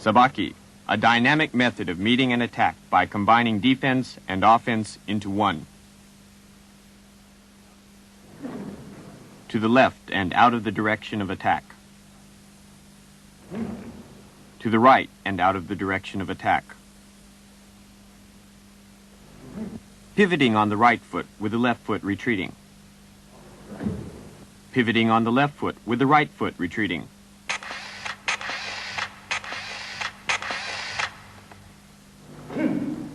Sabaki, a dynamic method of meeting an attack by combining defense and offense into one. To the left and out of the direction of attack. To the right and out of the direction of attack. Pivoting on the right foot with the left foot retreating. Pivoting on the left foot with the right foot retreating.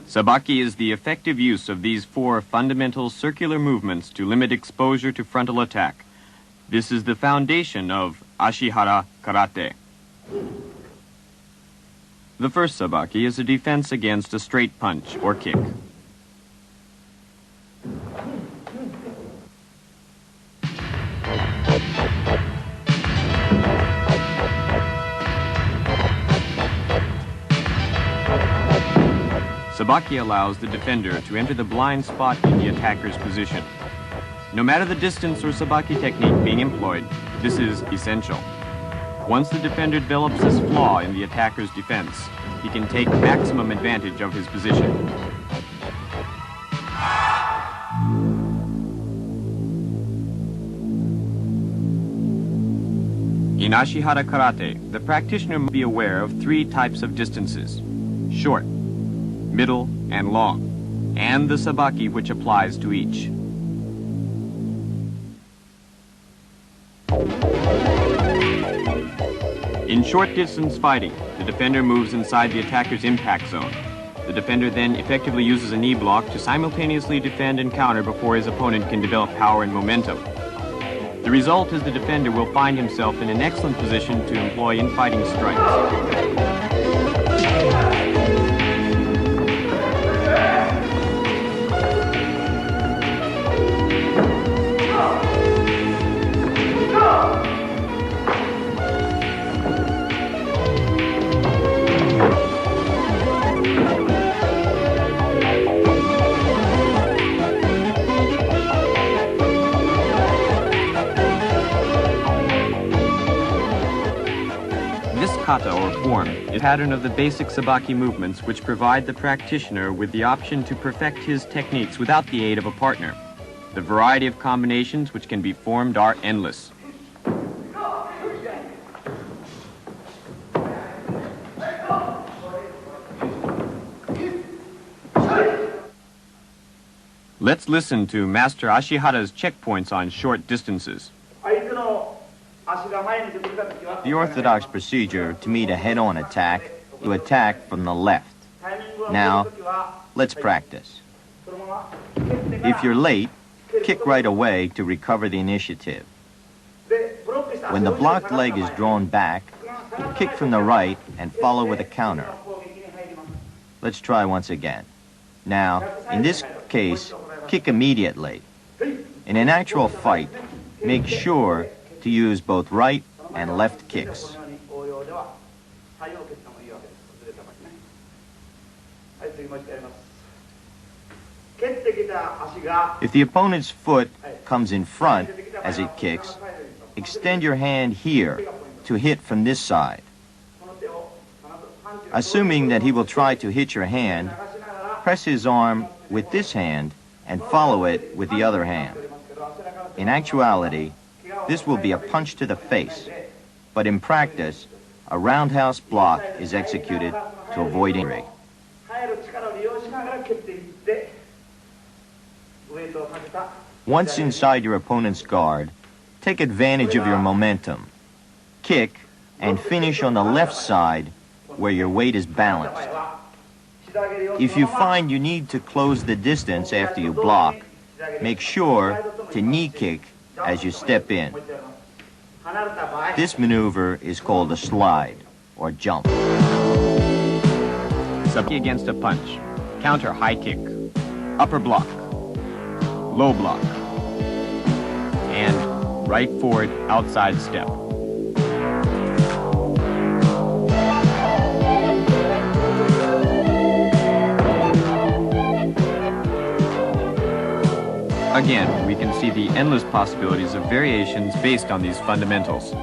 Sabaki is the effective use of these four fundamental circular movements to limit exposure to frontal attack. This is the foundation of Ashihara Karate. The first Sabaki is a defense against a straight punch or kick. Sabaki allows the defender to enter the blind spot in the attacker's position. No matter the distance or Sabaki technique being employed, this is essential. Once the defender develops this flaw in the attacker's defense, he can take maximum advantage of his position. In Ashihara Karate, the practitioner must be aware of three types of distances: short, middle, and long, and the Sabaki which applies to each. In short-distance fighting, the defender moves inside the attacker's impact zone. The defender then effectively uses a knee block to simultaneously defend and counter before his opponent can develop power and momentum. The result is the defender will find himself in an excellent position to employ in-fighting strikes. Kata or form is a pattern of the basic Sabaki movements which provide the practitioner with the option to perfect his techniques without the aid of a partner. The variety of combinations which can be formed are endless. Let's listen to Master Ashihara's checkpoints on short distances. The orthodox procedure to meet a head-on attack, to attack from the left. Now, let's practice. If you're late, kick right away to recover the initiative. When the blocked leg is drawn back, kick from the right and follow with a counter. Let's try once again. Now, in this case, kick immediately. In an actual fight, make sure to use both right and left kicks. If the opponent's foot comes in front as it kicks, extend your hand here to hit from this side. Assuming that he will try to hit your hand, press his arm with this hand and follow it with the other hand. In actuality, this will be a punch to the face, but in practice, a roundhouse block is executed to avoid injury. Once inside your opponent's guard, take advantage of your momentum. Kick and finish on the left side where your weight is balanced. If you find you need to close the distance after you block, make sure to knee kick as you step in. This maneuver is called a slide or jump. Subki against a punch. Counter high kick. Upper block. Low block. And right forward outside step. Again, we can see the endless possibilities of variations based on these fundamentals.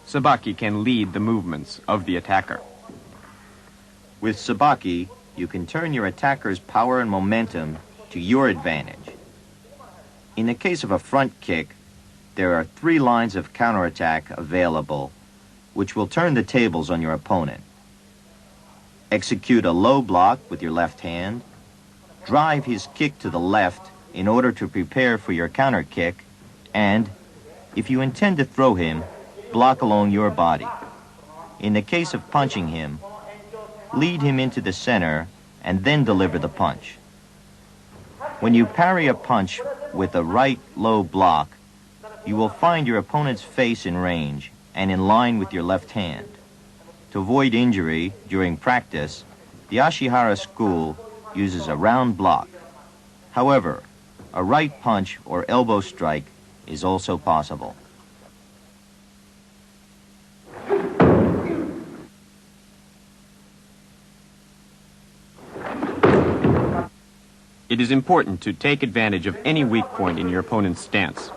Sabaki can lead the movements of the attacker. With sabaki, you can turn your attacker's power and momentum to your advantage. In the case of a front kick, there are 3 lines of counterattack available, which will turn the tables on your opponent. Execute a low block with your left hand, drive his kick to the left in order to prepare for your counter kick, and, if you intend to throw him, block along your body. In the case of punching him, lead him into the center and then deliver the punch. When you parry a punch with a right low block, you will find your opponent's face in range and in line with your left hand. To avoid injury during practice, the Ashihara school uses a round block. However, a right punch or elbow strike is also possible. It is important to take advantage of any weak point in your opponent's stance.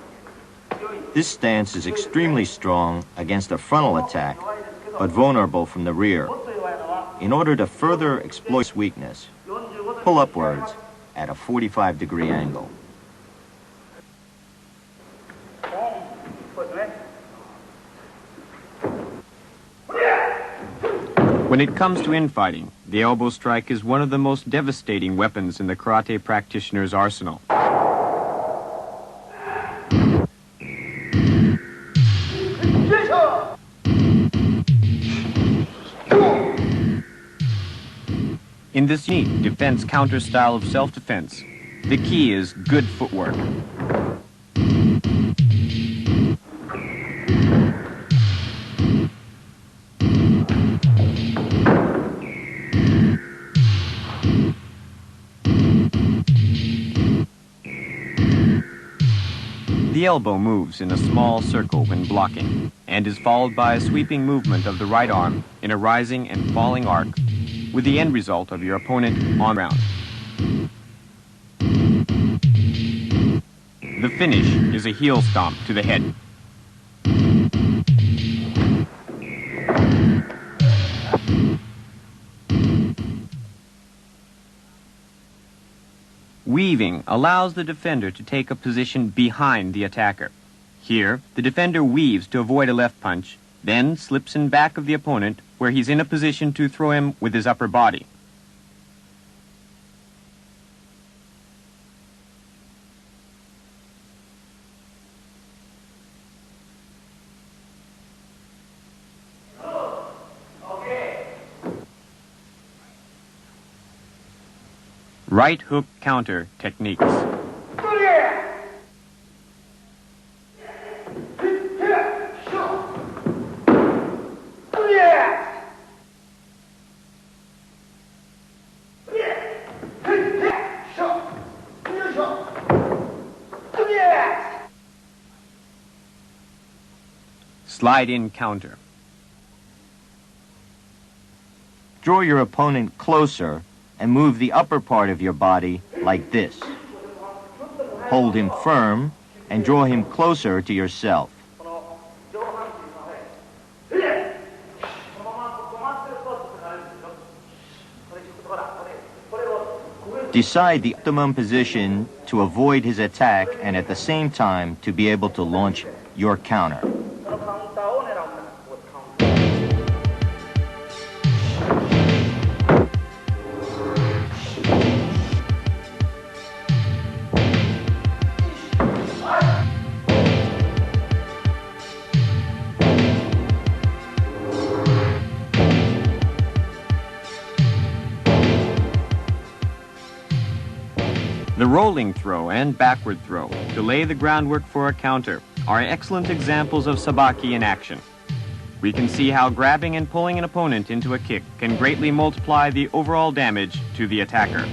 This stance is extremely strong against a frontal attack, but vulnerable from the rear. In order to further exploit this weakness, pull upwards at a 45-degree angle. When it comes to infighting, the elbow strike is one of the most devastating weapons in the karate practitioner's arsenal. In this unique defense-counter style of self-defense, the key is good footwork. The elbow moves in a small circle when blocking and is followed by a sweeping movement of the right arm in a rising and falling arc, with the end result of your opponent on ground. The finish is a heel stomp to the head. Weaving allows the defender to take a position behind the attacker. Here, the defender weaves to avoid a left punch, then slips in back of the opponent where he's in a position to throw him with his upper body. Right hook counter techniques. Slide-in counter. Draw your opponent closer and move the upper part of your body like this. Hold him firm and draw him closer to yourself. Decide the optimum position to avoid his attack and at the same time to be able to launch your counter. The rolling throw and backward throw to lay the groundwork for a counter are excellent examples of sabaki in action. We can see how grabbing and pulling an opponent into a kick can greatly multiply the overall damage to the attacker.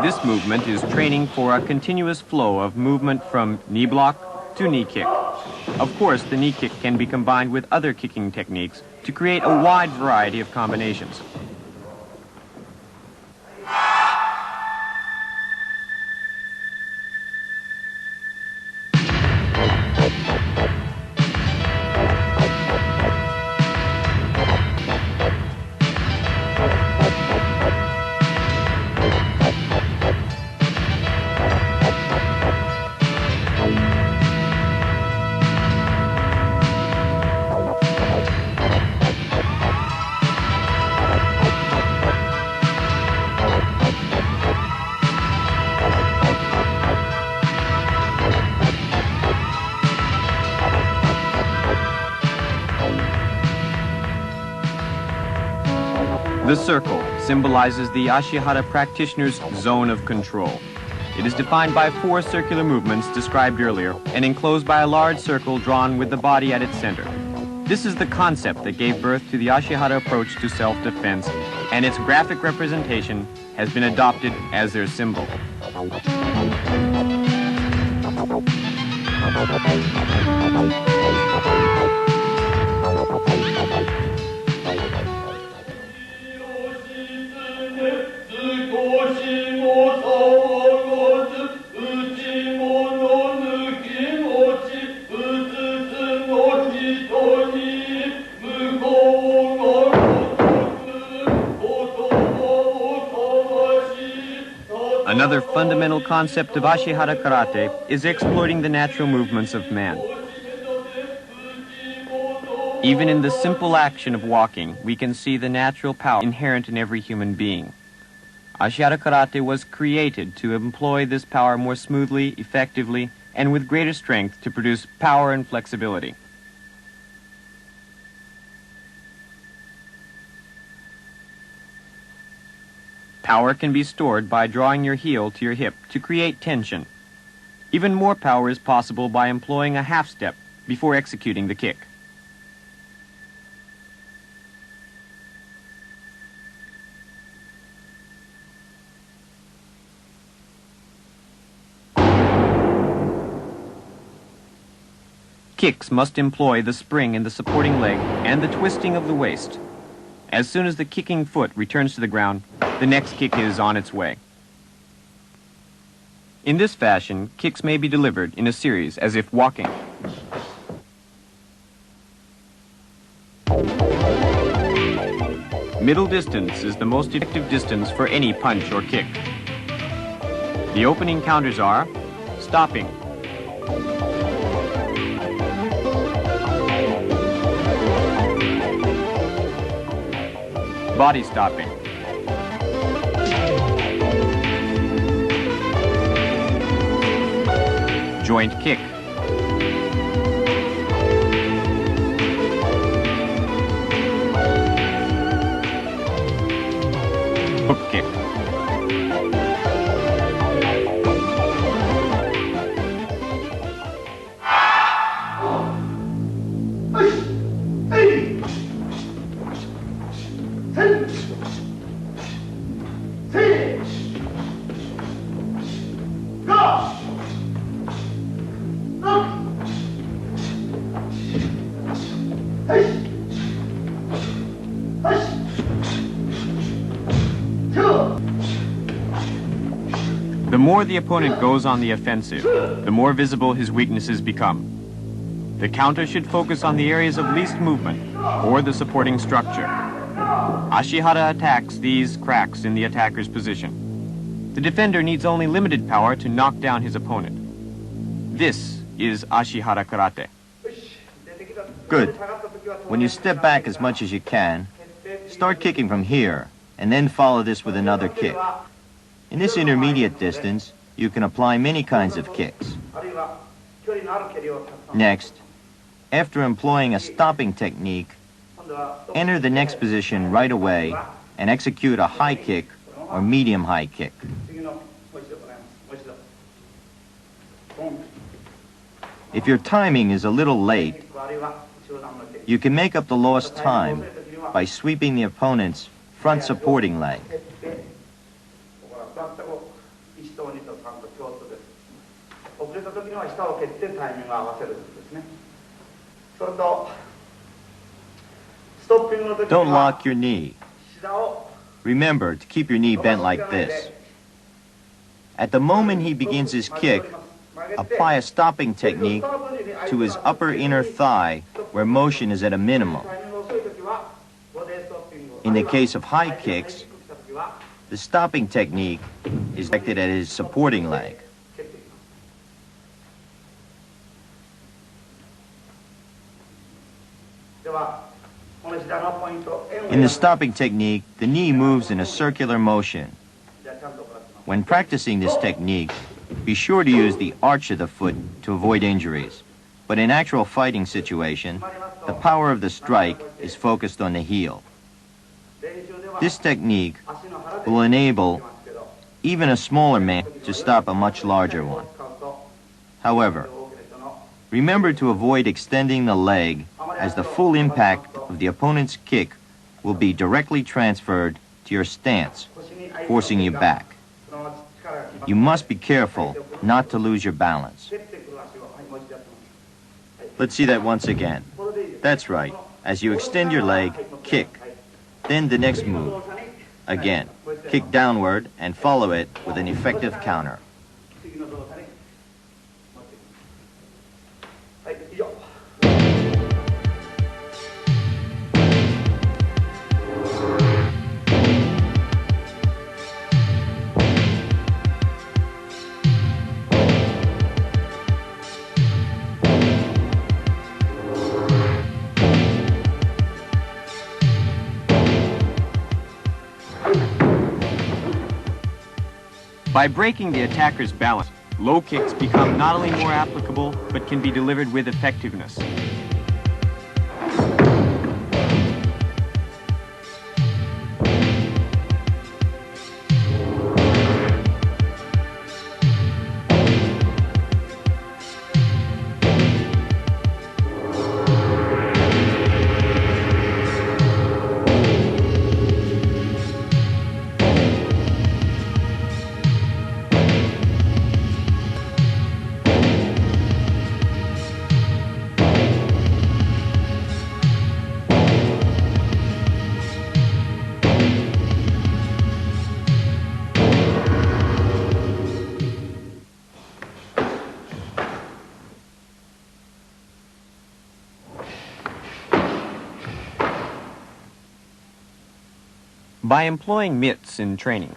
This movement is training for a continuous flow of movement from knee block to knee kick. Of course, the knee kick can be combined with other kicking techniques to create a wide variety of combinations. The circle symbolizes the Ashihara practitioner's zone of control. It is defined by 4 circular movements described earlier and enclosed by a large circle drawn with the body at its center. This is the concept that gave birth to the Ashihara approach to self-defense, and its graphic representation has been adopted as their symbol. Another fundamental concept of Ashihara karate is exploiting the natural movements of man. Even in the simple action of walking, we can see the natural power inherent in every human being. Ashihara karate was created to employ this power more smoothly, effectively, and with greater strength to produce power and flexibility. Power can be stored by drawing your heel to your hip to create tension. Even more power is possible by employing a half step before executing the kick. Kicks must employ the spring in the supporting leg and the twisting of the waist. As soon as the kicking foot returns to the ground, the next kick is on its way. In this fashion, kicks may be delivered in a series as if walking. Middle distance is the most effective distance for any punch or kick. The opening counters are stopping, body stopping, joint kick, hook kick, The more the opponent goes on the offensive, the more visible his weaknesses become. The counter should focus on the areas of least movement or the supporting structure. Ashihara attacks these cracks in the attacker's position. The defender needs only limited power to knock down his opponent. This is Ashihara Karate. Good. When you step back as much as you can, start kicking from here, and then follow this with another kick. In this intermediate distance, you can apply many kinds of kicks. Next, after employing a stopping technique, enter the next position right away and execute a high kick or medium high kick. If your timing is a little late, you can make up the lost time by sweeping the opponent's front supporting leg. Don't lock your knee. Remember to keep your knee bent like this. At the moment he begins his kick, apply a stopping technique to his upper inner thigh where motion is at a minimum. In the case of high kicks, the stopping technique is directed at his supporting leg. In the stopping technique, the knee moves in a circular motion. When practicing this technique, be sure to use the arch of the foot to avoid injuries. But in actual fighting situation, the power of the strike is focused on the heel. This technique will enable even a smaller man to stop a much larger one. However, remember to avoid extending the leg, as the full impact of the opponent's kick will be directly transferred to your stance, forcing you back. You must be careful not to lose your balance. Let's see that once again. That's right. As you extend your leg, kick. Then the next move. Again, kick downward and follow it with an effective counter. By breaking the attacker's balance, low kicks become not only more applicable, but can be delivered with effectiveness. By employing mitts in training,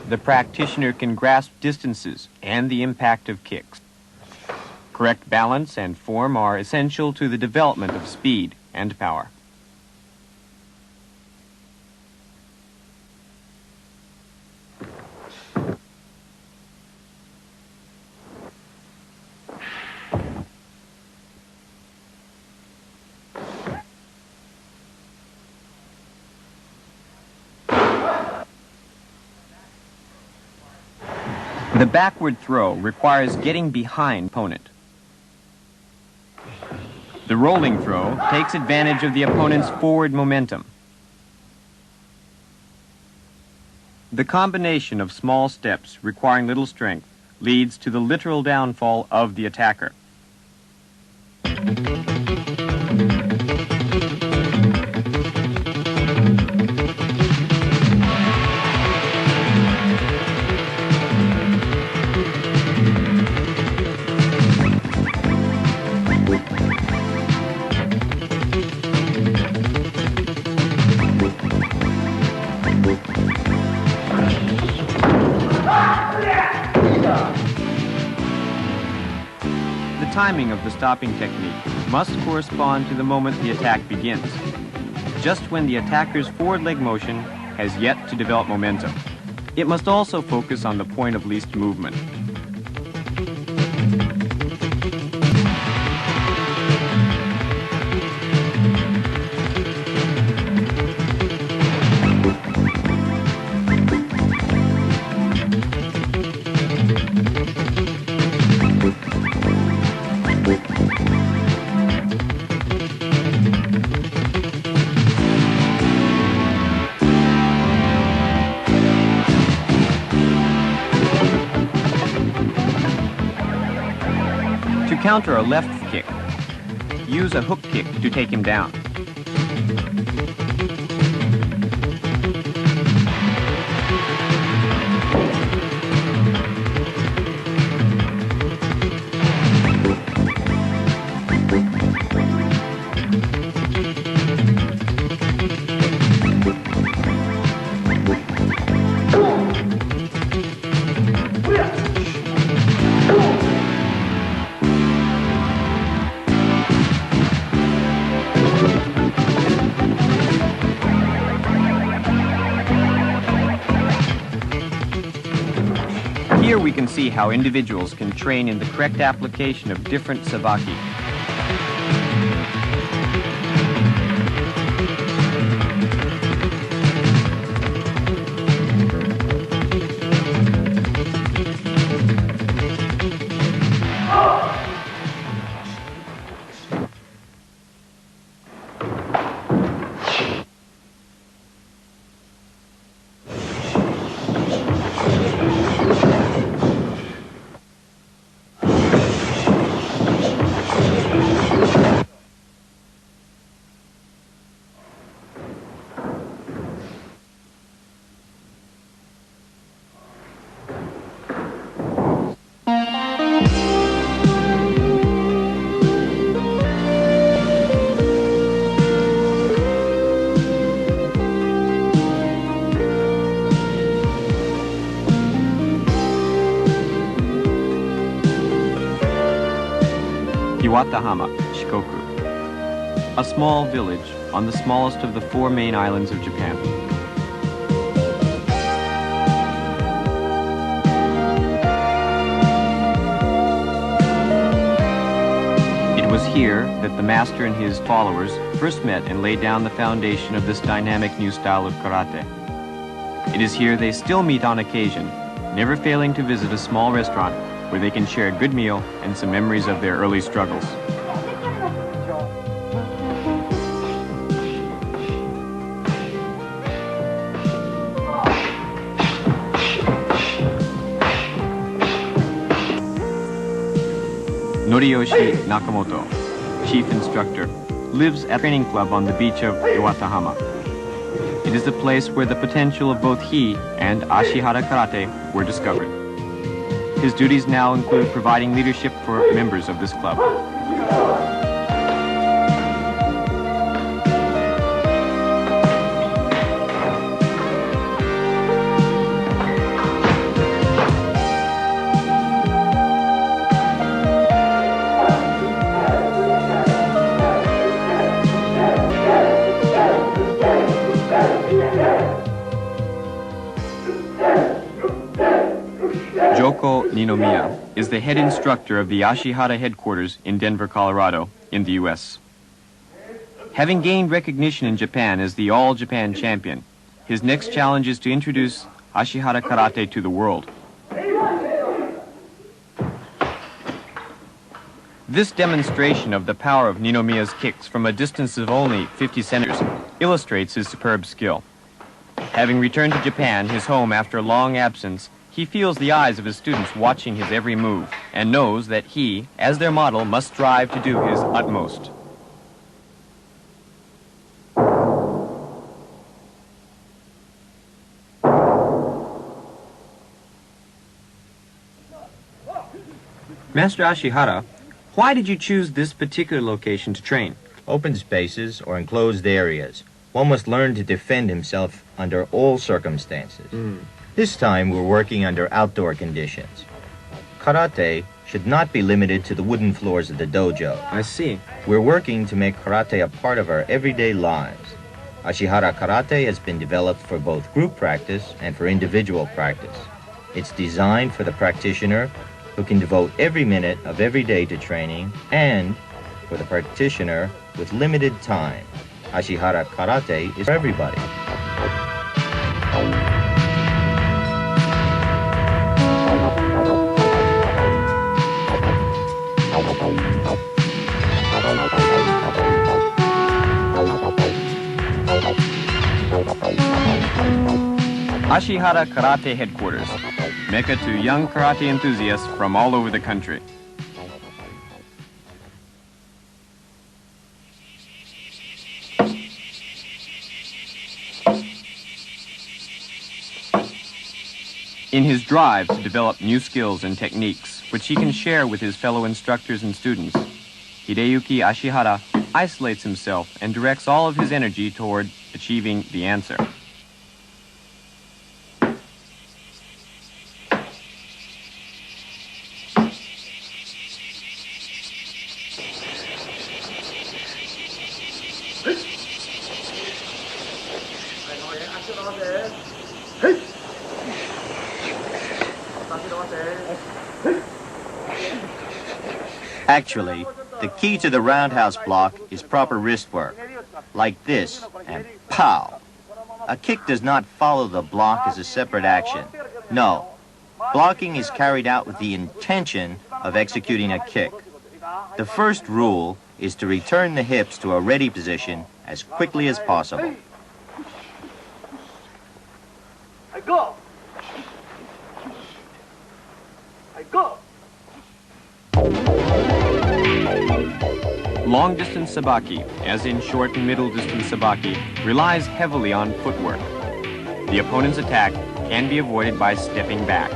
the practitioner can grasp distances and the impact of kicks. Correct balance and form are essential to the development of speed and power. The backward throw requires getting behind opponent. The rolling throw takes advantage of the opponent's forward momentum. The combination of small steps requiring little strength leads to the literal downfall of the attacker. The timing of the stopping technique must correspond to the moment the attack begins, just when the attacker's forward leg motion has yet to develop momentum. It must also focus on the point of least movement. To counter a left kick, use a hook kick to take him down. Here we can see how individuals can train in the correct application of different sabaki. Iwatahama, Shikoku, a small village on the smallest of the 4 main islands of Japan. It was here that the master and his followers first met and laid down the foundation of this dynamic new style of karate. It is here they still meet on occasion, never failing to visit a small restaurant where they can share a good meal and some memories of their early struggles. Noriyoshi Nakamoto, chief instructor, lives at a training club on the beach of Iwatahama. It is the place where the potential of both he and Ashihara Karate were discovered. His duties now include providing leadership for members of this club. Joko Ninomiya is the head instructor of the Ashihara headquarters in Denver, Colorado, in the U.S. Having gained recognition in Japan as the All-Japan champion, his next challenge is to introduce Ashihara Karate to the world. This demonstration of the power of Ninomiya's kicks from a distance of only 50 centimeters illustrates his superb skill. Having returned to Japan, his home after a long absence, he feels the eyes of his students watching his every move and knows that he, as their model, must strive to do his utmost. Master Ashihara, why did you choose this particular location to train? Open spaces or enclosed areas. One must learn to defend himself under all circumstances. This time we're working under outdoor conditions. Karate should not be limited to the wooden floors of the dojo. I see. We're working to make karate a part of our everyday lives. Ashihara Karate has been developed for both group practice and for individual practice. It's designed for the practitioner who can devote every minute of every day to training, and for the practitioner with limited time. Ashihara Karate is for everybody. Ashihara Karate Headquarters, Mecca to young karate enthusiasts from all over the country. In his drive to develop new skills and techniques, which he can share with his fellow instructors and students, Hideyuki Ashihara isolates himself and directs all of his energy toward achieving the answer. Actually, the key to the roundhouse block is proper wrist work, like this, and pow! A kick does not follow the block as a separate action. No, blocking is carried out with the intention of executing a kick. The first rule is to return the hips to a ready position as quickly as possible. I go! I go! Long-distance sabaki, as in short and middle-distance sabaki, relies heavily on footwork. The opponent's attack can be avoided by stepping back.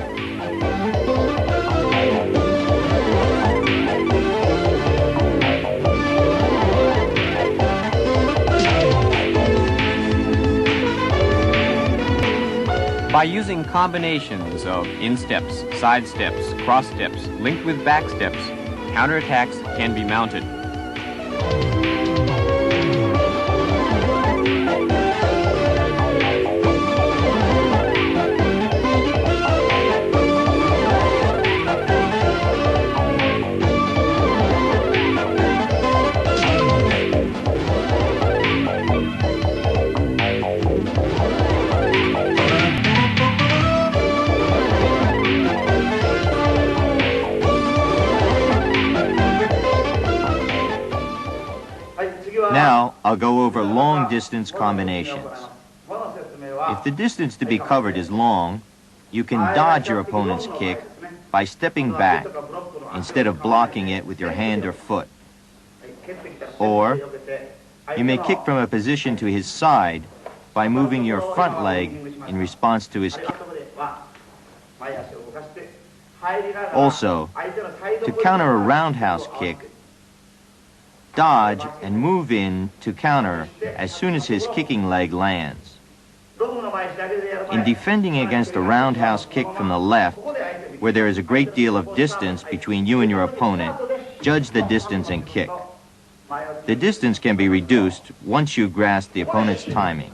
By using combinations of in-steps, side steps, cross steps, linked with back steps, counterattacks can be mounted. Now, I'll go over long-distance combinations. If the distance to be covered is long, you can dodge your opponent's kick by stepping back instead of blocking it with your hand or foot. Or, you may kick from a position to his side by moving your front leg in response to his kick. Also, to counter a roundhouse kick, dodge and move in to counter as soon as his kicking leg lands. In defending against a roundhouse kick from the left, where there is a great deal of distance between you and your opponent, judge the distance and kick. The distance can be reduced once you grasp the opponent's timing.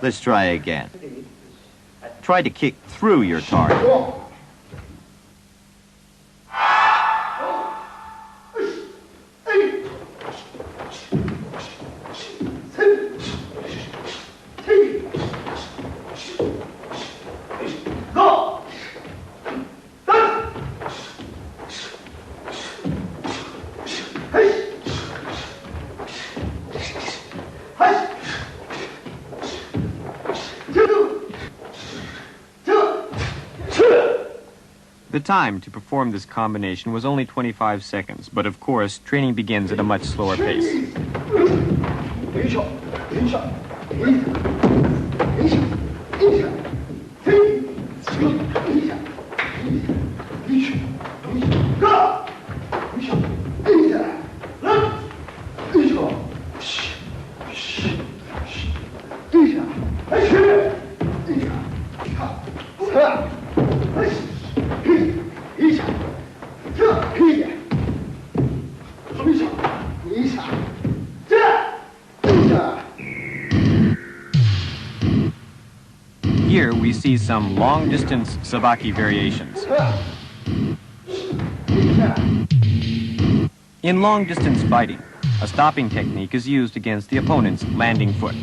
Let's try again. Try to kick through your target. The time to perform this combination was only 25 seconds, but of course, training begins at a much slower pace. Here we see some long-distance sabaki variations. In long-distance fighting, a stopping technique is used against the opponent's landing foot.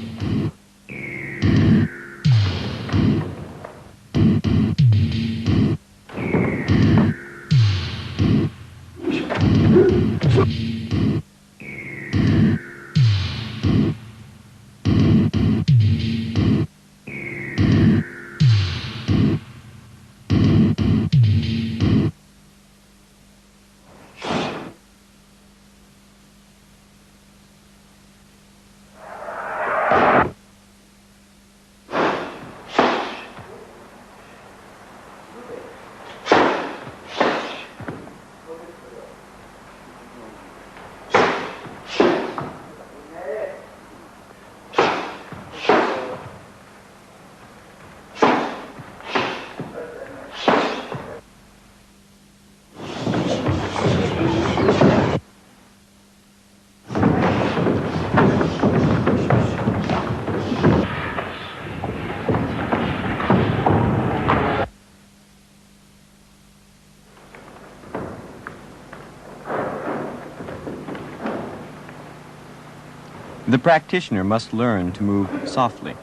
The practitioner must learn to move softly.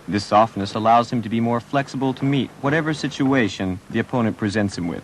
This softness allows him to be more flexible to meet whatever situation the opponent presents him with.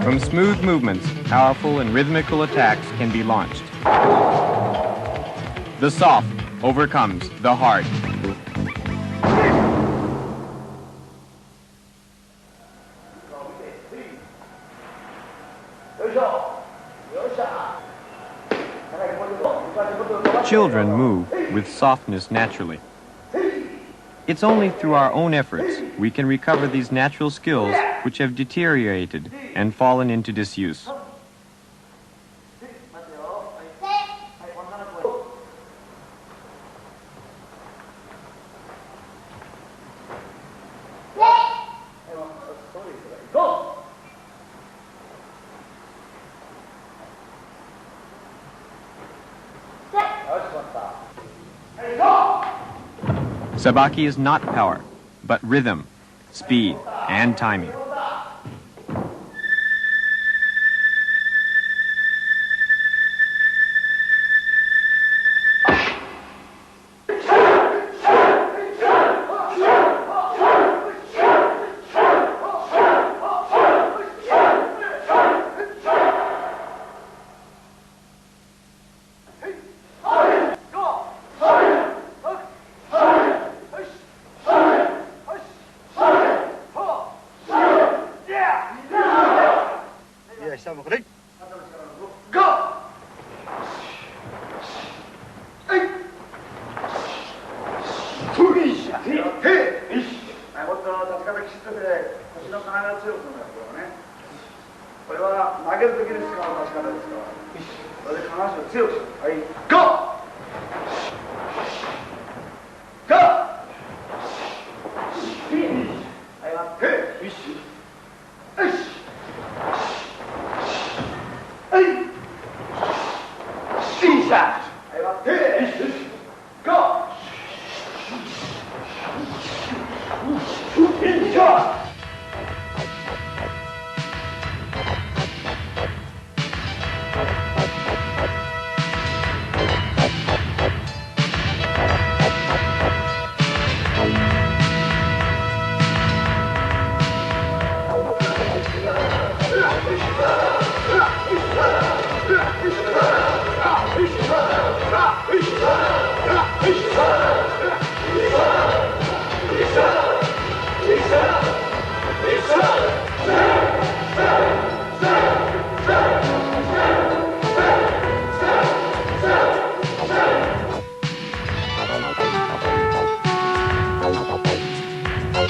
From smooth movements, powerful and rhythmical attacks can be launched. The soft overcomes the hard. Children move with softness naturally. It's only through our own efforts we can recover these natural skills which have deteriorated and fallen into disuse. Sabaki is not power, but rhythm, speed, and timing.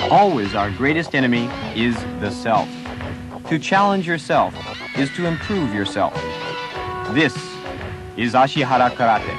Always our greatest enemy is the self. To challenge yourself is to improve yourself. This is Ashihara Karate.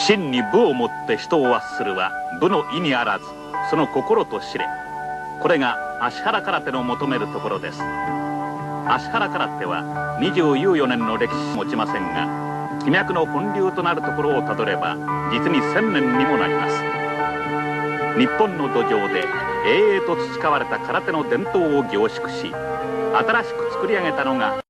真に武をもって人を罰するは武の意にあらず、その心と知れ。これが芦原空手の求めるところです。芦原空手は24年の歴史を持ちませんが、気脈の本流となるところをたどれば実に1000年にもなります。日本の土壌で永遠と培われた空手の伝統を凝縮し、新しく作り上げたのが